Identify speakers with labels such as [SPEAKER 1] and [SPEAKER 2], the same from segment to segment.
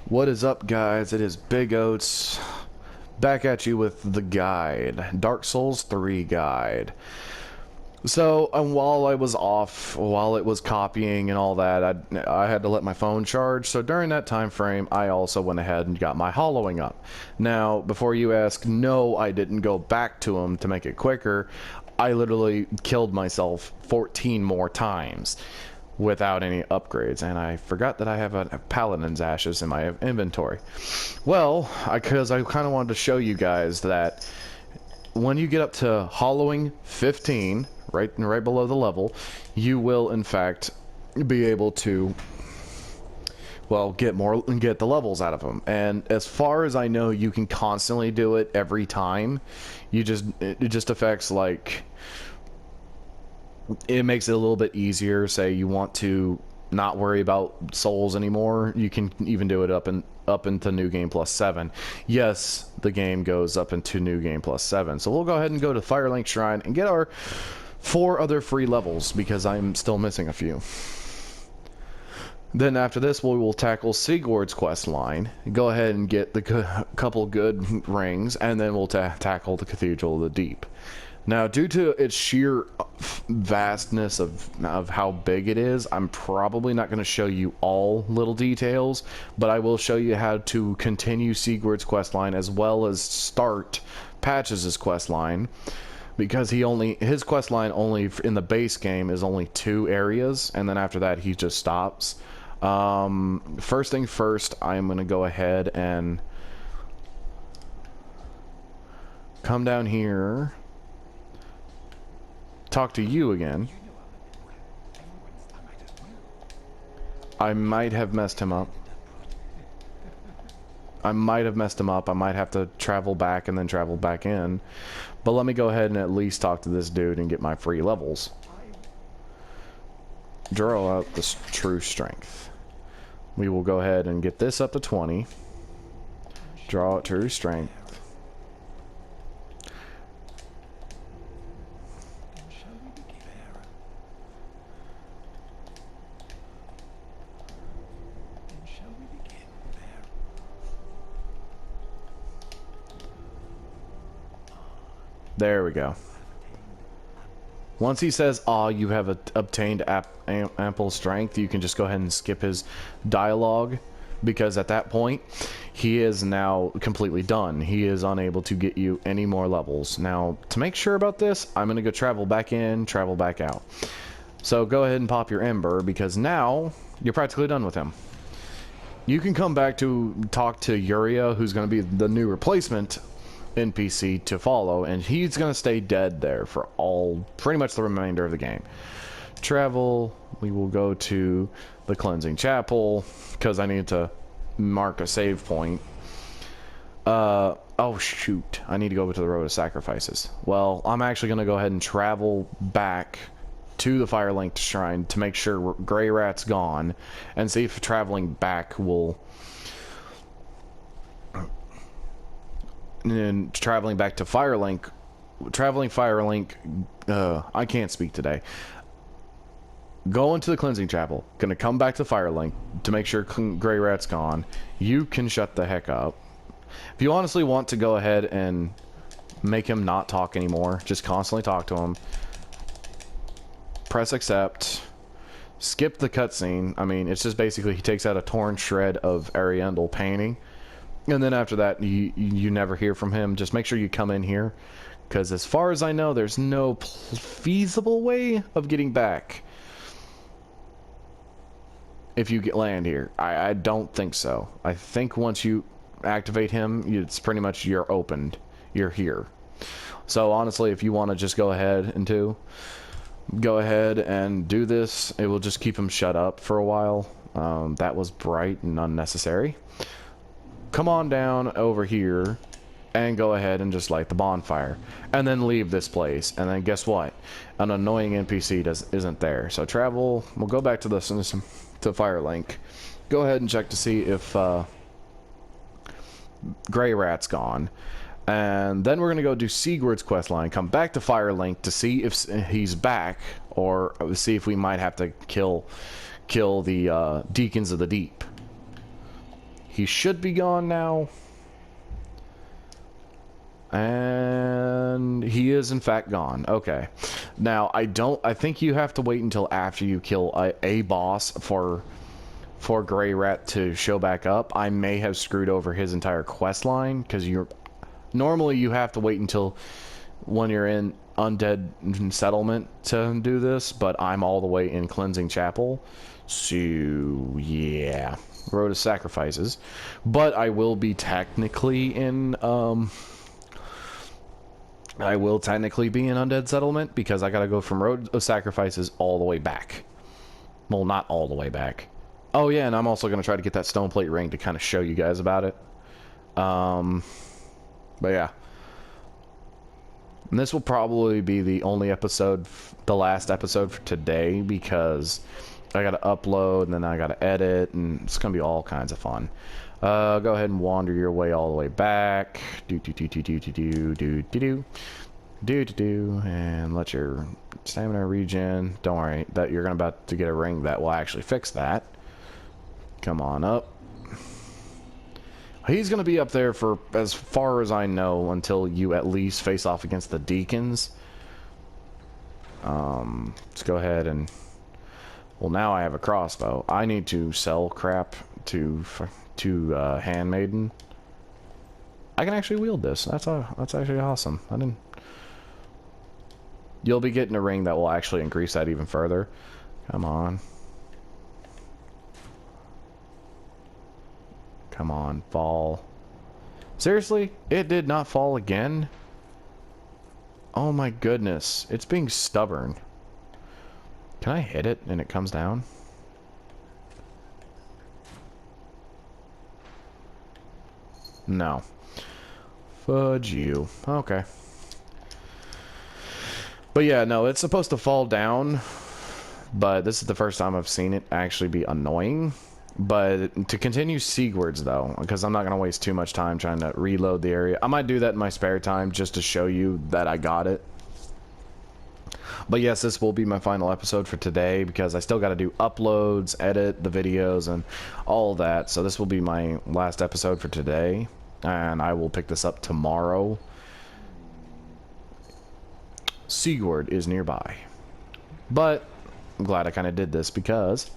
[SPEAKER 1] What is up, guys? It is Big Oats back at you with the guide, Dark Souls 3 guide. So, while I was off, while it was copying and all that, I had to let my phone charge. So during that time frame, I also went ahead and got my hollowing up. Now, before you ask, no, I didn't go back to them to make it quicker. I literally killed myself 14 more times without any upgrades, and I forgot that I have a Paladin's Ashes in my inventory. Well, because I kind of wanted to show you guys that when you get up to hollowing 15, right below the level, you will in fact be able to, well, get the levels out of them. And as far as I know, you can constantly do it every time. It just affects, like, it makes it a little bit easier. Say you want to not worry about souls anymore, you can even do it up into New Game Plus 7. Yes, the game goes up into New Game Plus 7. So we'll go ahead and go to Firelink Shrine and get our 4 other free levels, because I'm still missing a few. Then after this, we will tackle Sigurd's quest line, go ahead and get the couple good rings, and then we'll tackle the Cathedral of the Deep. Now, due to its sheer vastness of how big it is, I'm probably not going to show you all little details, but I will show you how to continue Sigurd's questline as well as start Patches' questline, because his questline only in the base game is only 2 areas, and then after that he just stops. First thing first, I'm going to go ahead and come down here. Talk to you again. I might have messed him up. I might have to travel back and then travel back in. But let me go ahead and at least talk to this dude and get my free levels. Draw out the true strength. We will go ahead and get this up to 20. Draw out true strength. There we go. Once he says, "Ah, you have obtained ample strength," you can just go ahead and skip his dialogue, because at that point, he is now completely done. He is unable to get you any more levels. Now, to make sure about this, I'm going to go travel back in, travel back out. So go ahead and pop your Ember, because now you're practically done with him. You can come back to talk to Yuria, who's going to be the new replacement NPC to follow, and he's gonna stay dead there for pretty much the remainder of the game. Travel, we will go to the Cleansing Chapel, because I need to mark a save point. Oh shoot, I need to go over to the Road of Sacrifices. Well, I'm actually gonna go ahead and travel back to the Firelink Shrine to make sure Greirat's gone, and see if traveling back will... And traveling back to Firelink, I can't speak today. Go into the Cleansing Chapel. Gonna come back to Firelink to make sure Greirat's gone. You can shut the heck up. If you honestly want to go ahead and make him not talk anymore, just constantly talk to him. Press accept. Skip the cutscene. I mean, it's just basically he takes out a torn shred of Ariandel painting. And then after that, you never hear from him. Just make sure you come in here, because as far as I know, there's no feasible way of getting back if you land here. I don't think so. I think once you activate him, it's pretty much you're opened. You're here. So honestly, if you want to just go ahead and do this, it will just keep him shut up for a while. That was bright and unnecessary. Come on down over here and go ahead and just light the bonfire, and then leave this place. And then guess what? An annoying NPC isn't there. So travel. We'll go back to Firelink. Go ahead and check to see if Greirat's gone, and then we're gonna go do Sigurd's questline. Come back to Firelink to see if he's back, or see if we might have to kill the Deacons of the Deep. He should be gone now. And he is in fact gone. Okay. Now, I think you have to wait until after you kill a boss for Greirat to show back up. I may have screwed over his entire quest line, because normally you have to wait until when you're in Undead Settlement to do this, but I'm all the way in Cleansing Chapel. So, yeah. Road of Sacrifices. But I will be technically in, I will technically be in Undead Settlement, because I gotta go from Road of Sacrifices all the way back. Well, not all the way back. Oh yeah, and I'm also gonna try to get that stone plate ring to kind of show you guys about it. But yeah. And this will probably be the only episode, the last episode for today, because I gotta upload, and then I gotta edit, and it's gonna be all kinds of fun. Go ahead and wander your way all the way back. And let your stamina regen. Don't worry, that you're about to get a ring that will actually fix that. Come on up. He's gonna be up there for as far as I know until you at least face off against the deacons. Let's go ahead and. Well, now I have a crossbow. I need to sell crap to Handmaiden. I can actually wield this. That's actually awesome. I didn't. You'll be getting a ring that will actually increase that even further. Come on. Come on, fall. Seriously? It did not fall again? Oh my goodness. It's being stubborn. Can I hit it and it comes down? No. Fudge you. Okay. But yeah, no, it's supposed to fall down. But this is the first time I've seen it actually be annoying. But to continue seawards though, because I'm not going to waste too much time trying to reload the area. I might do that in my spare time just to show you that I got it. But yes, this will be my final episode for today, because I still got to do uploads, edit the videos, and all that. So this will be my last episode for today, and I will pick this up tomorrow. Sigurd is nearby. But I'm glad I kind of did this, because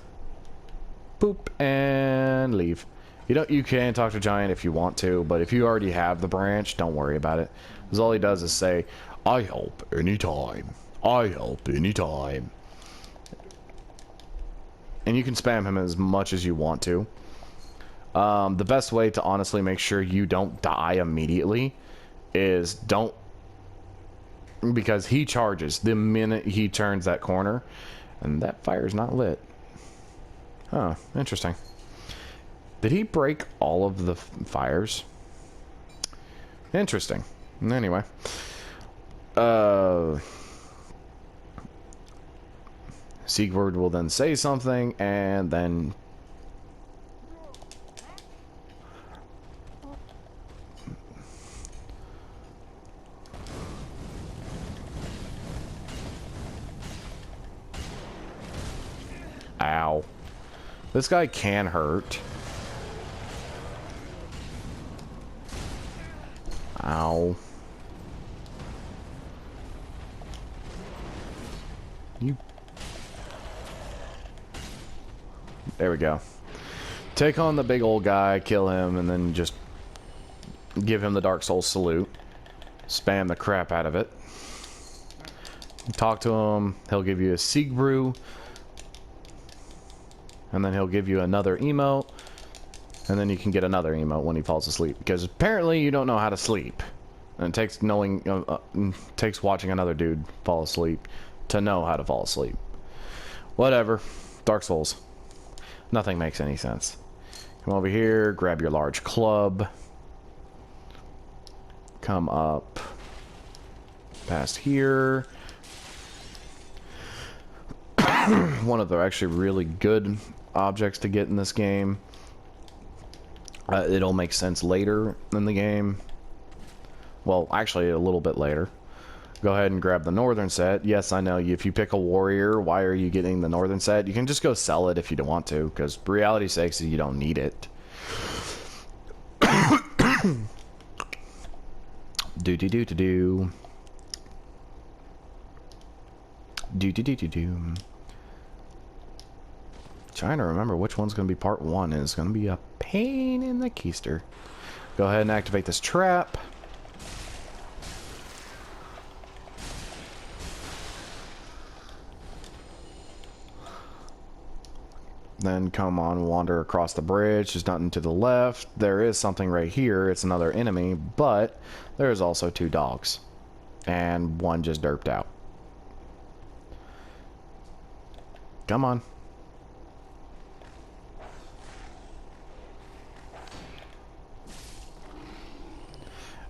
[SPEAKER 1] poop and leave. You can talk to Giant if you want to, but if you already have the branch, don't worry about it. Because all he does is say, "I help anytime. I help anytime." And you can spam him as much as you want to. The best way to honestly make sure you don't die immediately is don't... Because he charges the minute he turns that corner. And that fire's not lit. Huh, interesting. Did he break all of the fires? Interesting. Anyway. Sigurd will then say something, and then... Ow. This guy can hurt. Ow. You... There we go. Take on the big old guy, kill him, and then just give him the Dark Souls salute. Spam the crap out of it. Talk to him. He'll give you a Sieg Brew. And then he'll give you another emote. And then you can get another emote when he falls asleep. Because apparently you don't know how to sleep. And it takes takes watching another dude fall asleep to know how to fall asleep. Whatever. Dark Souls. Nothing makes any sense. Come over here, grab your large club. Come up past here. One of the actually really good objects to get in this game. It'll make sense later in the game. Well, actually a little bit later. Go ahead and grab the northern set. Yes, I know, if you pick a warrior, why are you getting the northern set? You can just go sell it if you don't want to, because reality sakes, you don't need it. Do do do do do. Do do do do do. Trying to remember which one's going to be part 1. It's going to be a pain in the keister. Go ahead and activate this trap. Then come on, wander across the bridge. There's nothing to the left. There is something right here. It's another enemy, but there's also 2 dogs. And one just derped out. Come on.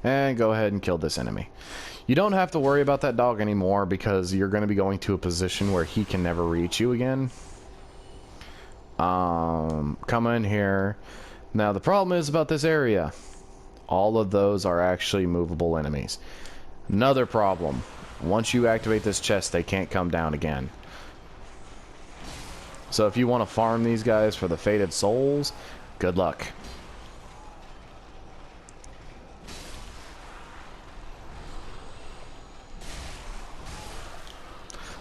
[SPEAKER 1] And go ahead and kill this enemy. You don't have to worry about that dog anymore because you're going to be going to a position where he can never reach you again. Come in here. Now the problem is about this area. All of those are actually movable enemies. Another problem. Once you activate this chest, they can't come down again. So if you want to farm these guys for the Fated Souls, good luck.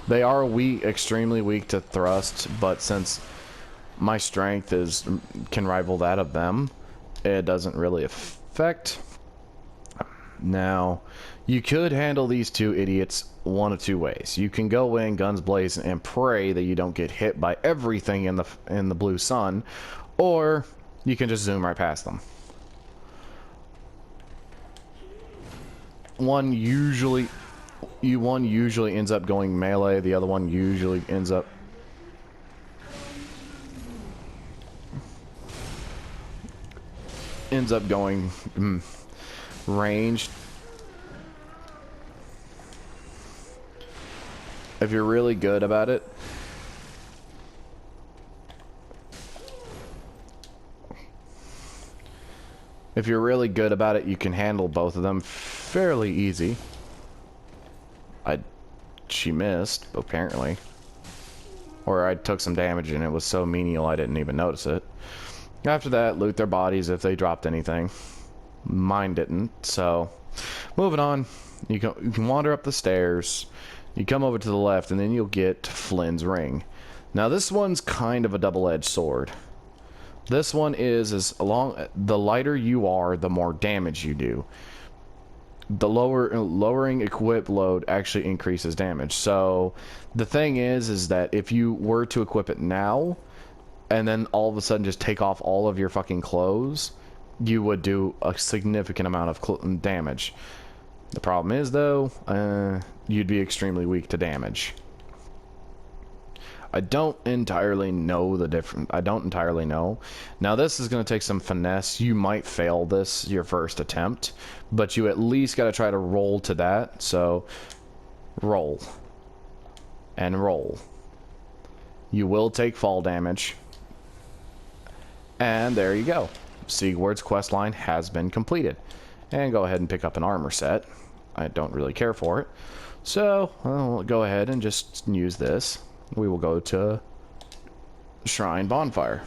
[SPEAKER 1] They are weak, extremely weak to thrust, but since my strength can rival that of them, it doesn't really affect. Now, you could handle these 2 idiots one of 2 ways. You can go in guns blazing and pray that you don't get hit by everything in the blue sun, or you can just zoom right past them. One usually ends up going melee, the other one usually ends up going ranged. If you're really good about it, you can handle both of them fairly easy. She missed, apparently. Or I took some damage and it was so menial I didn't even notice it. After that, loot their bodies if they dropped anything. Mine didn't, so... Moving on. You can wander up the stairs. You come over to the left and then you'll get Flynn's Ring. Now this one's kind of a double-edged sword. This one is the lighter you are, the more damage you do. The lowering equip load actually increases damage. So the thing is that if you were to equip it now and then all of a sudden just take off all of your fucking clothes, you would do a significant amount of damage. The problem is though, you'd be extremely weak to damage. I don't entirely know the difference. I don't entirely know. Now this is going to take some finesse. You might fail this your first attempt, but you at least got to try to roll to that. So roll and roll. You will take fall damage. And there you go. Sigward's questline has been completed. And go ahead and pick up an armor set. I don't really care for it. So I'll go ahead and just use this. We will go to Shrine Bonfire.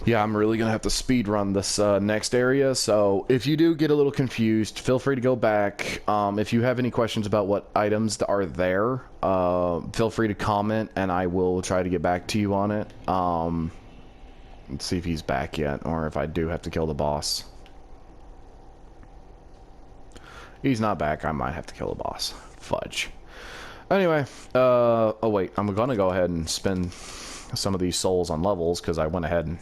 [SPEAKER 1] Yeah, I'm really gonna have to speed run this next area, so if you do get a little confused, feel free to go back. If you have any questions about what items are there, feel free to comment and I will try to get back to you on it. Let's see if he's back yet, or if I do have to kill the boss. He's not back, I might have to kill the boss. Fudge. Anyway, oh wait, I'm gonna go ahead and spend some of these souls on levels, because I went ahead and...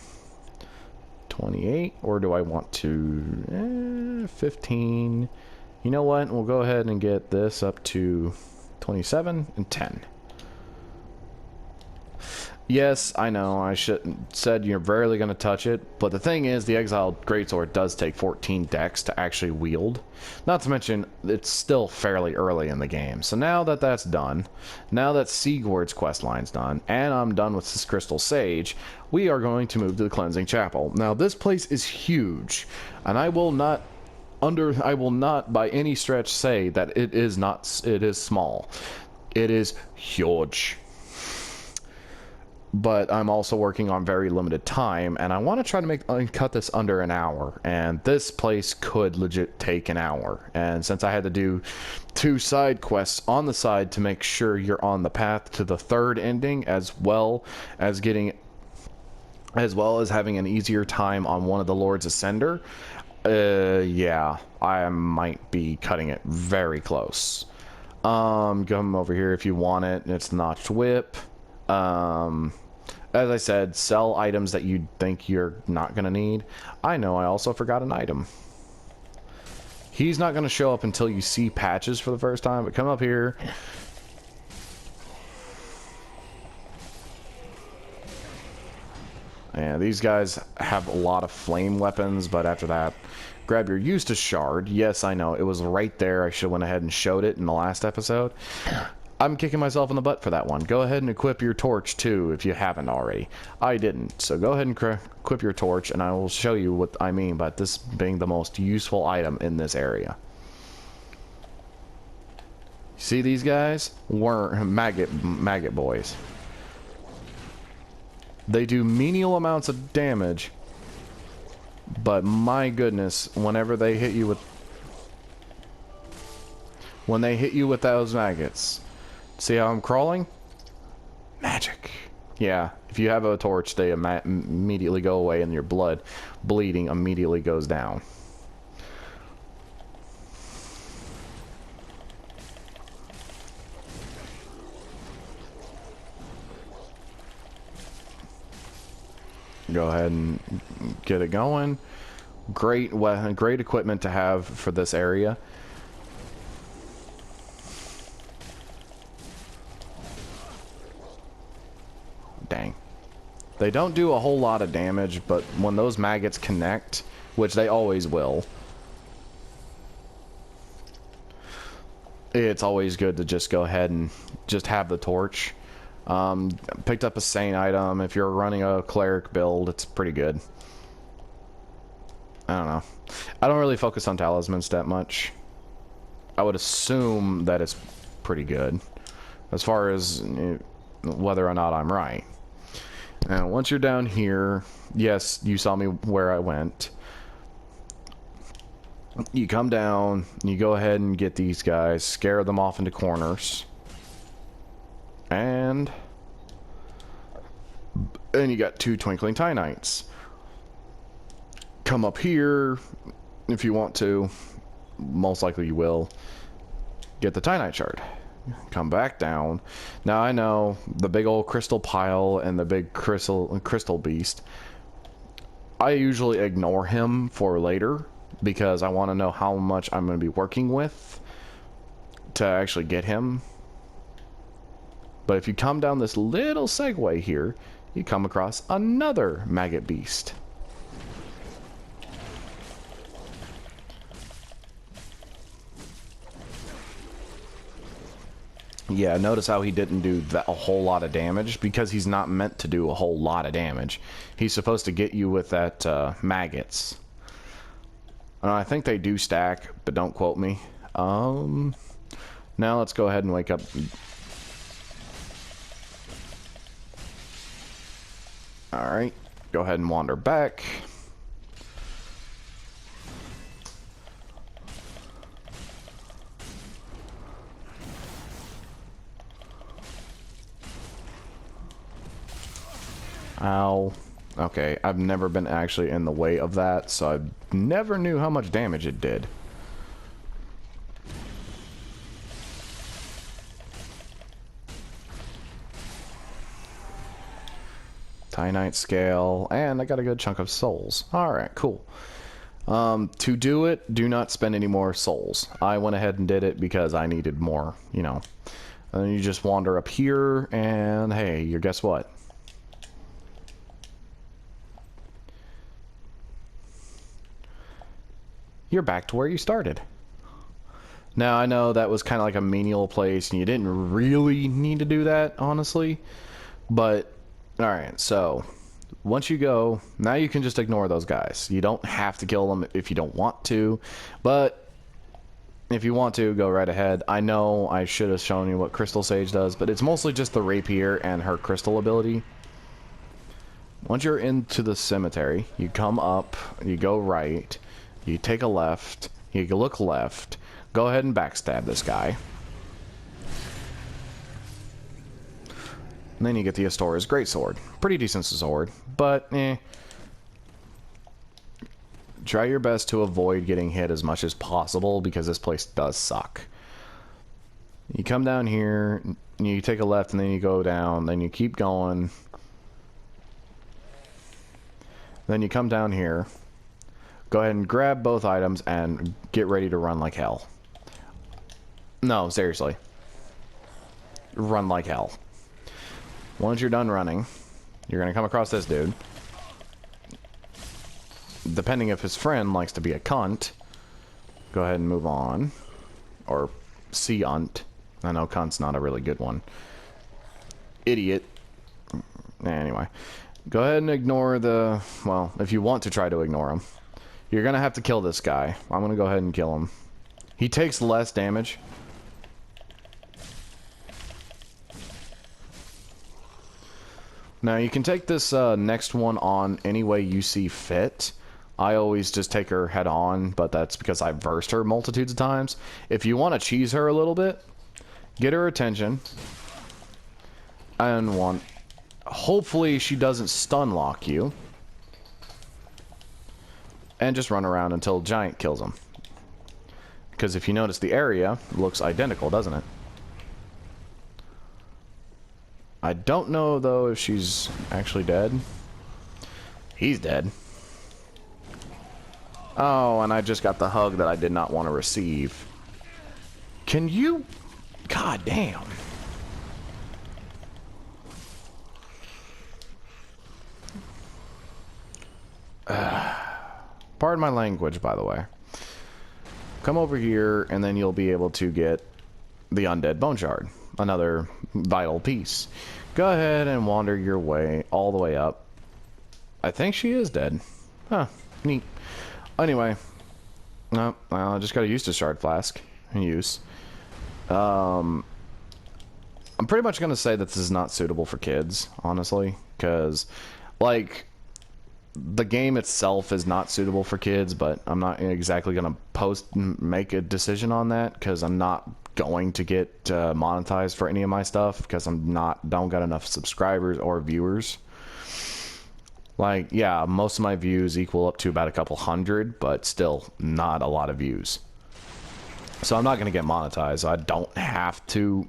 [SPEAKER 1] 28, or do I want to... 15. You know what, we'll go ahead and get this up to 27 and 10. Yes, I know, I said you're rarely going to touch it, but the thing is, the Exiled Greatsword does take 14 dex to actually wield. Not to mention, it's still fairly early in the game. So now that that's done, now that Sigward's questline's done, and I'm done with this Crystal Sage, we are going to move to the Cleansing Chapel. Now, this place is huge, and I will not by any stretch say that it is small. It is huge. but I'm also working on very limited time, and I want to try to cut this under an hour, and this place could legit take an hour. And since I had to do 2 side quests on the side to make sure you're on the path to the 3rd ending, as well as having an easier time on one of the Lord's Ascender, yeah, I might be cutting it very close. Come over here if you want it. It's Notched Whip. As I said, sell items that you think you're not gonna need. I know I also forgot an item. He's not gonna show up until you see Patches for the first time, but come up here. And these guys have a lot of flame weapons, but after that, grab your Eustace Shard. Yes, I know, it was right there. I should have went ahead and showed it in the last episode. I'm kicking myself in the butt for that one. Go ahead and equip your torch too, if you haven't already. I didn't, so go ahead and equip your torch, and I will show you what I mean by this being the most useful item in this area. See these guys? Maggot boys. They do menial amounts of damage, but my goodness, whenever they hit you with... When they hit you with those maggots... See how I'm crawling? Magic. Yeah, if you have a torch, they immediately go away and your blood bleeding immediately goes down. Go ahead and get it going. Great equipment to have for this area. Dang. They don't do a whole lot of damage, but when those maggots connect, which they always will, it's always good to just go ahead and just have the torch. Picked up a Saint item. If you're running a cleric build, it's pretty good. I don't know. I don't really focus on talismans that much. I would assume that it's pretty good, as far as whether or not I'm right. And once you're down here, yes, you saw me where I went. You come down, you go ahead and get these guys, scare them off into corners. And you got 2 Twinkling Tinites. Come up here if you want to. Most likely you will. Get the Tinite Shard. Come back down. Now I know the big old crystal pile and the big crystal beast. I usually ignore him for later because I want to know how much I'm going to be working with to actually get him. But if you come down this little segue here, you come across another maggot beast. Yeah, notice how he didn't do a whole lot of damage, because he's not meant to do a whole lot of damage. He's supposed to get you with that maggots. I think they do stack, but don't quote me. Now let's go ahead and wake up. Alright, go ahead and wander back. Ow. Okay, I've never been actually in the way of that, so I never knew how much damage it did. Tinite scale, and I got a good chunk of souls. Alright, cool. To do it, do not spend any more souls. I went ahead and did it because I needed more, you know. And then you just wander up here, and hey, you guess what? You're back to where you started. Now, I know that was kind of like a menial place, and you didn't really need to do that, honestly. But, alright, so, once you go, now you can just ignore those guys. You don't have to kill them if you don't want to, but if you want to, go right ahead. I know I should have shown you what Crystal Sage does, but it's mostly just the rapier and her crystal ability. Once you're into the cemetery, you come up, you go right, you take a left, you look left, go ahead and backstab this guy. And then you get the Astora's Greatsword. Pretty decent sword, but try your best to avoid getting hit as much as possible because this place does suck. You come down here, you take a left, and then you go down, then you keep going. Then you come down here, go ahead and grab both items and get ready to run like hell. No, seriously. Run like hell. Once you're done running, you're going to come across this dude. Depending if his friend likes to be a cunt, go ahead and move on. Or C-unt. I know cunt's not a really good one. Idiot. Anyway. Go ahead and ignore the... Well, if you want to try to ignore him. You're going to have to kill this guy. I'm going to go ahead and kill him. He takes less damage. Now, you can take this next one on any way you see fit. I always just take her head on, but that's because I've versed her multitudes of times. If you want to cheese her a little bit, get her attention. And hopefully she doesn't stun lock you. And just run around until Giant kills him. Because if you notice, the area looks identical, doesn't it? I don't know, though, if she's actually dead. He's dead. Oh, and I just got the hug that I did not want to receive. Can you... God damn. Pardon my language, by the way. Come over here, and then you'll be able to get the Undead Bone Shard. Another vital piece. Go ahead and wander your way all the way up. I think she is dead. Huh. Neat. Anyway. No, well, I just got to use the Shard Flask. In use. I'm pretty much going to say that this is not suitable for kids, honestly. Because, like... The game itself is not suitable for kids, but I'm not exactly going to make a decision on that because I'm not going to get monetized for any of my stuff because don't got enough subscribers or viewers. Like, yeah, most of my views equal up to about a couple hundred, but still not a lot of views. So I'm not going to get monetized. So I don't have to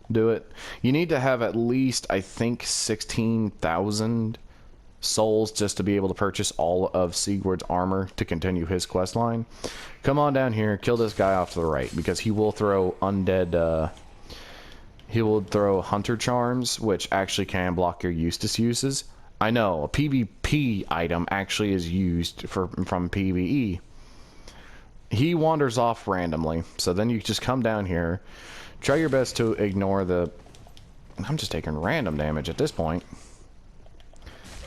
[SPEAKER 1] do it. You need to have at least, I think, 16,000 souls just to be able to purchase all of Sigurd's armor to continue his quest line. Come on down here, kill this guy off to the right, because he will throw undead, he will throw hunter charms, which actually can block your Eustace uses. I know, a PvP item actually is used from PvE. He wanders off randomly, so then you just come down here, try your best to ignore the... I'm just taking random damage at this point.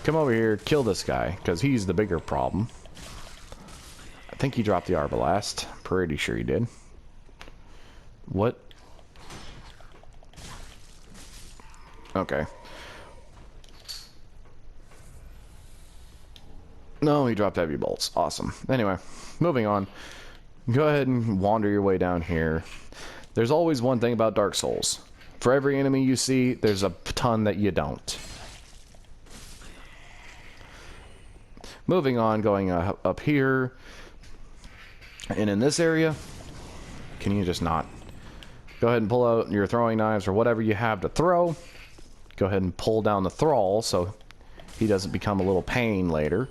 [SPEAKER 1] Come over here, kill this guy, because he's the bigger problem. I think he dropped the Arbalast. Pretty sure he did. What? Okay. No, he dropped heavy bolts. Awesome. Anyway, moving on. Go ahead and wander your way down here. There's always one thing about Dark Souls. For every enemy you see, there's a ton that you don't. Moving on, going up here, and in this area, can you just not? Go ahead and pull out your throwing knives or whatever you have to throw. Go ahead and pull down the thrall so he doesn't become a little pain later.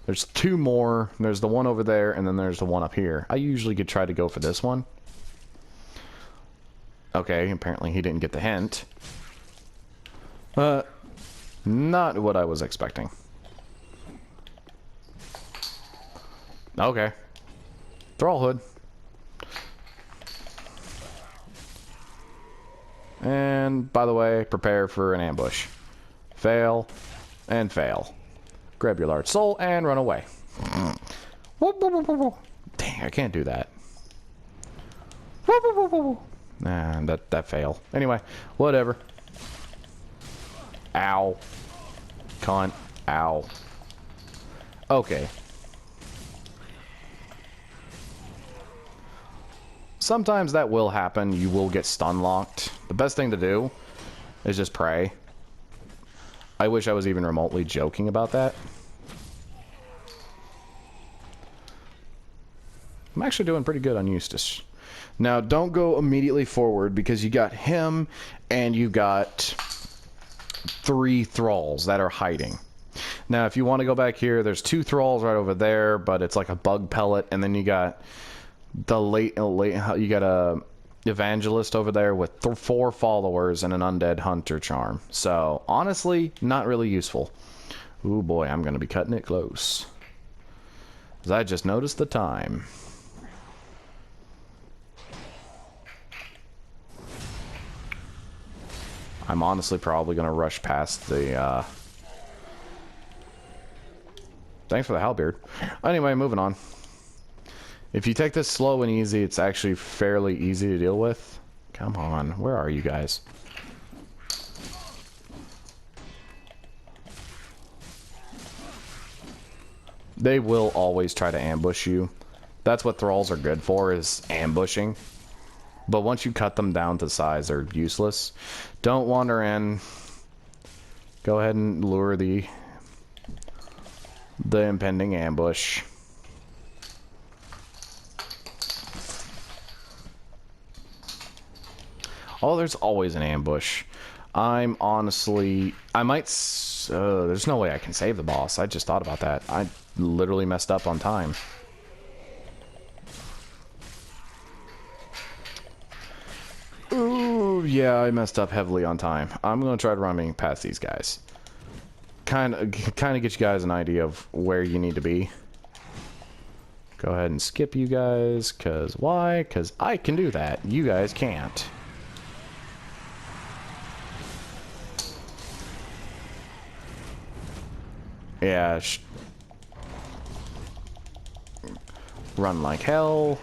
[SPEAKER 1] There's two more. There's the one over there, and then there's the one up here. I usually could try to go for this one. Okay, apparently he didn't get the hint. Not what I was expecting. Okay. Thrall hood. And, by the way, prepare for an ambush. Fail. And fail. Grab your large soul and run away. Dang, I can't do that. And that fail. Anyway, whatever. Ow. cunt. Ow. Okay. Sometimes that will happen. You will get stun locked. The best thing to do is just pray. I wish I was even remotely joking about that. I'm actually doing pretty good on Eustace. Now, don't go immediately forward because you got him and you got 3 thralls that are hiding. Now, if you want to go back here, there's 2 thralls right over there, but it's like a bug pellet, and then you got the you got a evangelist over there with 4 followers and an undead hunter charm. So, honestly, not really useful. Ooh boy, I'm going to be cutting it close. Because I just noticed the time. I'm honestly probably going to rush past the, Thanks for the halberd. Anyway, moving on. If you take this slow and easy, it's actually fairly easy to deal with. Come on, where are you guys? They will always try to ambush you. That's what thralls are good for, is ambushing. But once you cut them down to size, they're useless. Don't wander in. Go ahead and lure the impending ambush. Oh, there's always an ambush. I'm honestly... I might... there's no way I can save the boss. I just thought about that. I literally messed up on time. Ooh, yeah, I messed up heavily on time. I'm going to try running past these guys. Kind of get you guys an idea of where you need to be. Go ahead and skip you guys, because why? Because I can do that. You guys can't. Yeah, run like hell.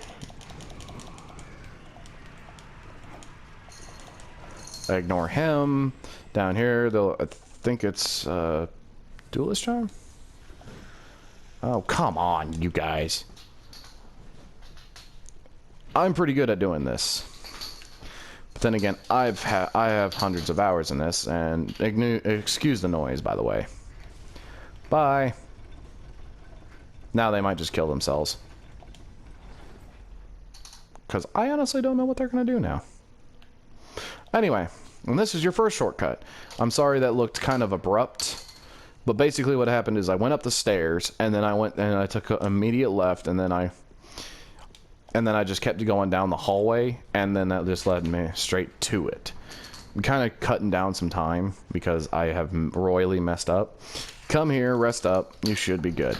[SPEAKER 1] Ignore him. Down here, I think it's Duelist Charm? Oh, come on, you guys. I'm pretty good at doing this. But then again, I have hundreds of hours in this, and excuse the noise, by the way. Bye. Now they might just kill themselves. Because I honestly don't know what they're going to do now. Anyway, and this is your first shortcut. I'm sorry that looked kind of abrupt. But basically what happened is I went up the stairs, and then I went and I took an immediate left, and then I just kept going down the hallway, and then that just led me straight to it. I'm kind of cutting down some time because I have royally messed up. Come here, rest up. You should be good.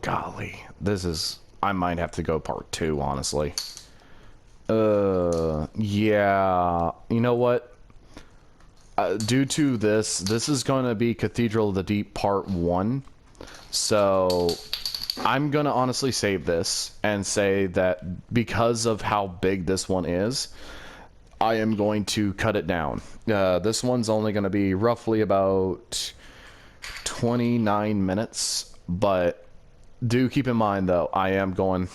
[SPEAKER 1] Golly, this is... I might have to go part 2, honestly. Yeah. You know what? Due to this is going to be Cathedral of the Deep part 1. So... I'm gonna honestly save this and say that because of how big this one is, I am going to cut it down. This one's only going to be roughly about 29 minutes, but do keep in mind though, I am going...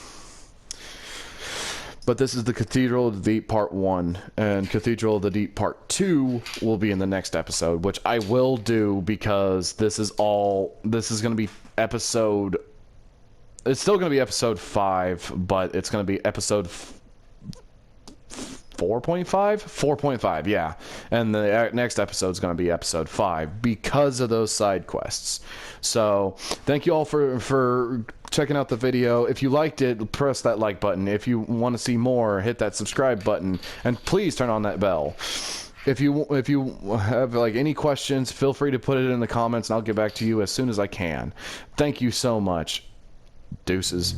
[SPEAKER 1] But this is the Cathedral of the Deep Part 1, and Cathedral of the Deep Part 2 will be in the next episode, which I will do because this is going to be episode... It's still going to be episode 5, but it's going to be episode 4.5? 4.5, yeah. And the next episode is going to be episode 5 because of those side quests. So, thank you all for checking out the video. If you liked it, press that like button. If you want to see more, hit that subscribe button. And please turn on that bell. If you have like any questions, feel free to put it in the comments and I'll get back to you as soon as I can. Thank you so much. Deuces.